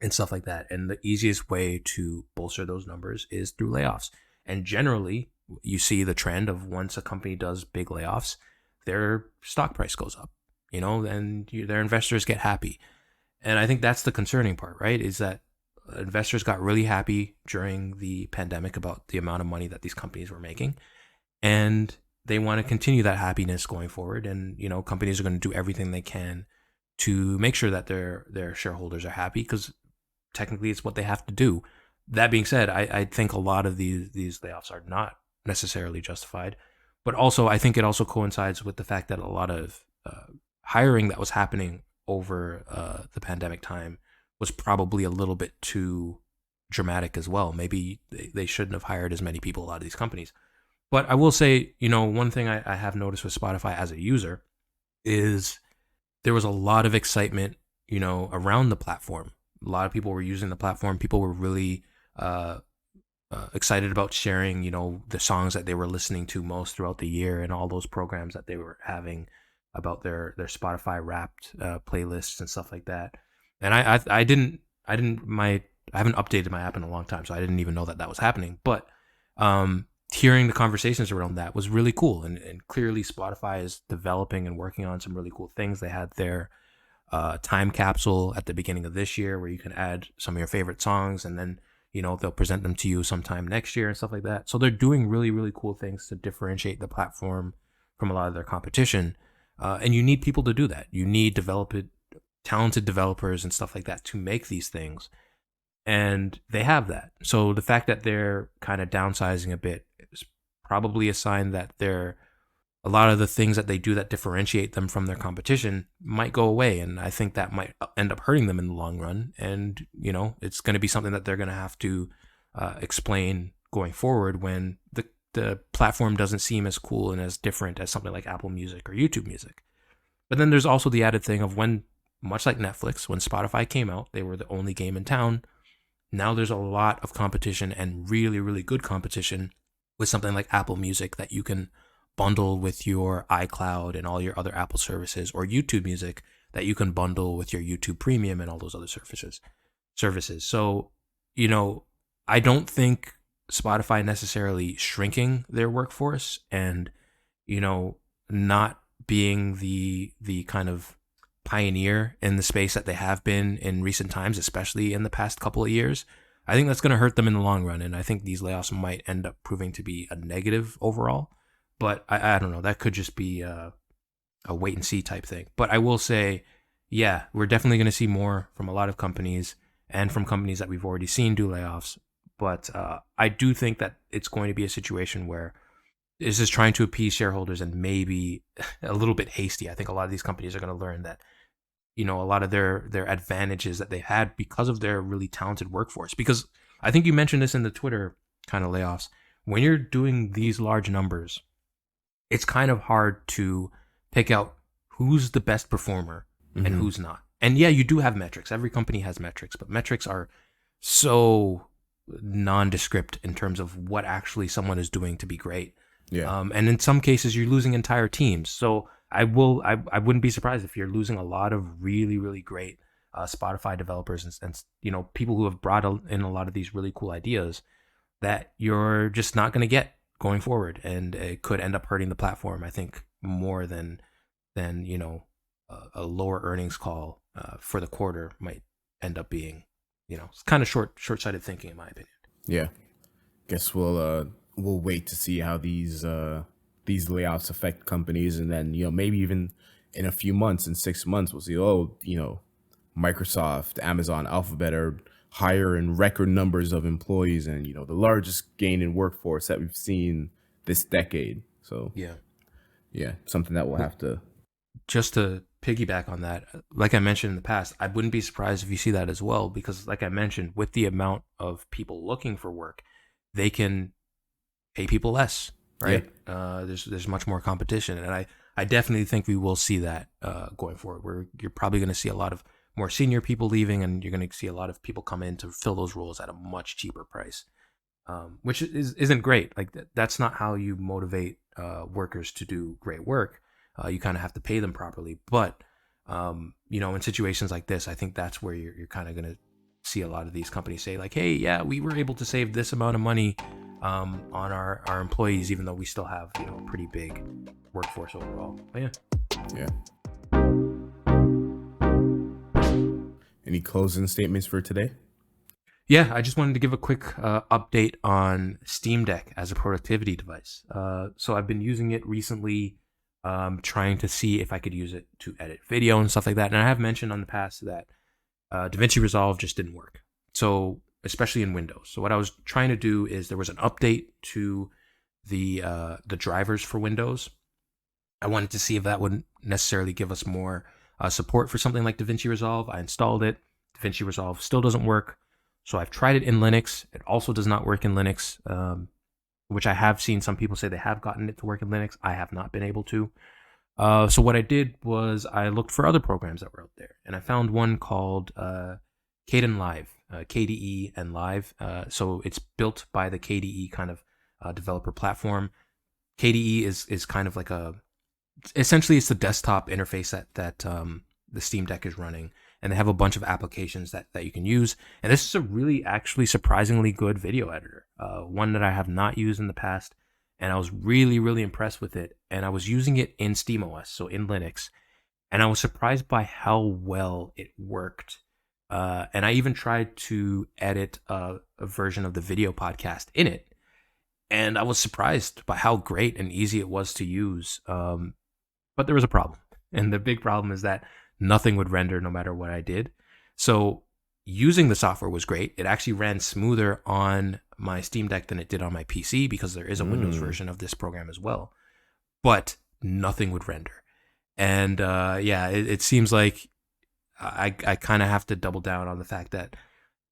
and stuff like that. And the easiest way to bolster those numbers is through layoffs. And generally, you see the trend of once a company does big layoffs, their stock price goes up, and their investors get happy. And I think that's the concerning part, right? Is that investors got really happy during the pandemic about the amount of money that these companies were making, and they want to continue that happiness going forward. And companies are going to do everything they can to make sure that their shareholders are happy, because technically it's what they have to do. That being said, I think a lot of these layoffs are not necessarily justified, but also I think it also coincides with the fact that a lot of hiring that was happening over the pandemic time was probably a little bit too dramatic as well. Maybe they shouldn't have hired as many people, a lot of these companies. But I will say, one thing I have noticed with Spotify as a user is there was a lot of excitement, around the platform. A lot of people were using the platform. People were really uh, excited about sharing, the songs that they were listening to most throughout the year, and all those programs that they were having about their Spotify Wrapped playlists and stuff like that. And I haven't updated my app in a long time, so I didn't even know that that was happening. But hearing the conversations around that was really cool, and clearly Spotify is developing and working on some really cool things. They had their time capsule at the beginning of this year, where you can add some of your favorite songs, and then they'll present them to you sometime next year and stuff like that. So they're doing really, really cool things to differentiate the platform from a lot of their competition. And you need people to do that. You need talented developers and stuff like that to make these things, and they have that. So the fact that they're kind of downsizing a bit is probably a sign that a lot of the things that they do that differentiate them from their competition might go away. And I think that might end up hurting them in the long run. And, it's going to be something that they're going to have to explain going forward, when the platform doesn't seem as cool and as different as something like Apple Music or YouTube Music. But then there's also the added thing of, when, much like Netflix, when Spotify came out, they were the only game in town. Now there's a lot of competition, and really, really good competition, with something like Apple Music that you can bundle with your iCloud and all your other Apple services, or YouTube Music that you can bundle with your YouTube Premium and all those other services. So, I don't think Spotify necessarily shrinking their workforce and, not being the kind of pioneer in the space that they have been in recent times, especially in the past couple of years. I think that's going to hurt them in the long run. And I think these layoffs might end up proving to be a negative overall. But I don't know. That could just be a wait and see type thing. But I will say, yeah, we're definitely going to see more from a lot of companies, and from companies that we've already seen do layoffs. But I do think that it's going to be a situation where this is trying to appease shareholders, and maybe a little bit hasty. I think a lot of these companies are going to learn that, a lot of their advantages that they've had because of their really talented workforce. Because I think you mentioned this in the Twitter kind of layoffs. When you're doing these large numbers, it's kind of hard to pick out who's the best performer and who's not. And yeah, you do have metrics. Every company has metrics, but metrics are so nondescript in terms of what actually someone is doing to be great. Yeah. And in some cases, you're losing entire teams. So I wouldn't be surprised if you're losing a lot of really, really great Spotify developers, and people who have brought in a lot of these really cool ideas that you're just not going to get going forward, and it could end up hurting the platform, I think, more than a lower earnings call for the quarter might end up being, it's kind of short-sighted thinking in my opinion. Yeah. Guess we'll wait to see how these layoffs affect companies, and then maybe even in a few months, in 6 months, we'll see. Microsoft, Amazon, Alphabet are hiring record numbers of employees, and the largest gain in workforce that we've seen this decade. So yeah, something that we'll have to. Just to piggyback on that, like I mentioned in the past, I wouldn't be surprised if you see that as well, because like I mentioned, with the amount of people looking for work, they can pay people less, right? Yeah. There's much more competition, and I definitely think we will see that going forward, where you're probably going to see a lot of more senior people leaving, and you're going to see a lot of people come in to fill those roles at a much cheaper price, which isn't great. Like that's not how you motivate workers to do great work. You kind of have to pay them properly. But, in situations like this, I think that's where you're kind of going to see a lot of these companies say like, hey, yeah, we were able to save this amount of money on our employees, even though we still have, a pretty big workforce overall. But yeah. Any closing statements for today? Yeah, I just wanted to give a quick update on Steam Deck as a productivity device. So I've been using it recently, trying to see if I could use it to edit video and stuff like that. And I have mentioned on the past that DaVinci Resolve just didn't work. So especially in Windows. So what I was trying to do is there was an update to the drivers for Windows. I wanted to see if that would necessarily give us more support for something like DaVinci Resolve. I installed it. DaVinci Resolve still doesn't work. So I've tried it in Linux. It also does not work in Linux, which I have seen some people say they have gotten it to work in Linux. I have not been able to. So what I did was I looked for other programs that were out there, and I found one called Kden Live, KDE and Live. So it's built by the KDE kind of developer platform. KDE is kind of like essentially it's the desktop interface that the Steam Deck is running, and they have a bunch of applications that you can use. And this is a really actually surprisingly good video editor, one that I have not used in the past, and I was really, really impressed with it. And I was using it in SteamOS, so in Linux, and I was surprised by how well it worked. And I even tried to edit a version of the video podcast in it, and I was surprised by how great and easy it was to use. But there was a problem, and the big problem is that nothing would render no matter what I did. So using the software was great. It actually ran smoother on my Steam Deck than it did on my PC, because there is a Windows version of this program as well. But nothing would render. And it seems like I kind of have to double down on the fact that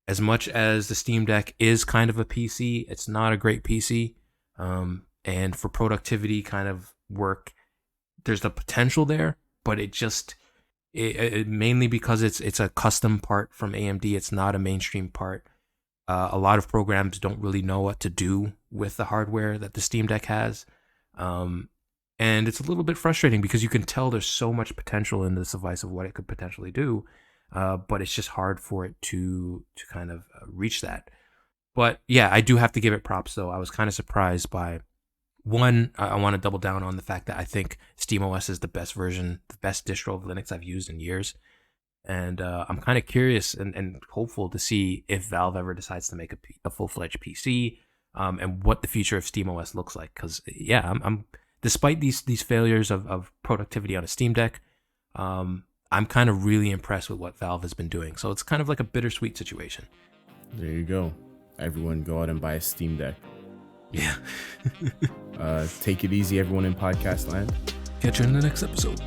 as much as the Steam Deck is kind of a PC, it's not a great PC. And for productivity kind of work, there's the potential there, but it mainly because it's a custom part from AMD. It's not a mainstream part. A lot of programs don't really know what to do with the hardware that the Steam Deck has. And it's a little bit frustrating because you can tell there's so much potential in this device of what it could potentially do. But it's just hard for it to kind of reach that. But yeah, I do have to give it props though. I was kind of surprised by, one, I want to double down on the fact that I think SteamOS is the best version, the best distro of Linux I've used in years. And I'm kind of curious and hopeful to see if Valve ever decides to make a full-fledged PC, and what the future of SteamOS looks like. Because yeah, I'm despite these failures of productivity on a Steam Deck, I'm kind of really impressed with what Valve has been doing. So it's kind of like a bittersweet situation. There you go. Everyone go out and buy a Steam Deck. Yeah. Take it easy, everyone in podcast land. Catch you in the next episode.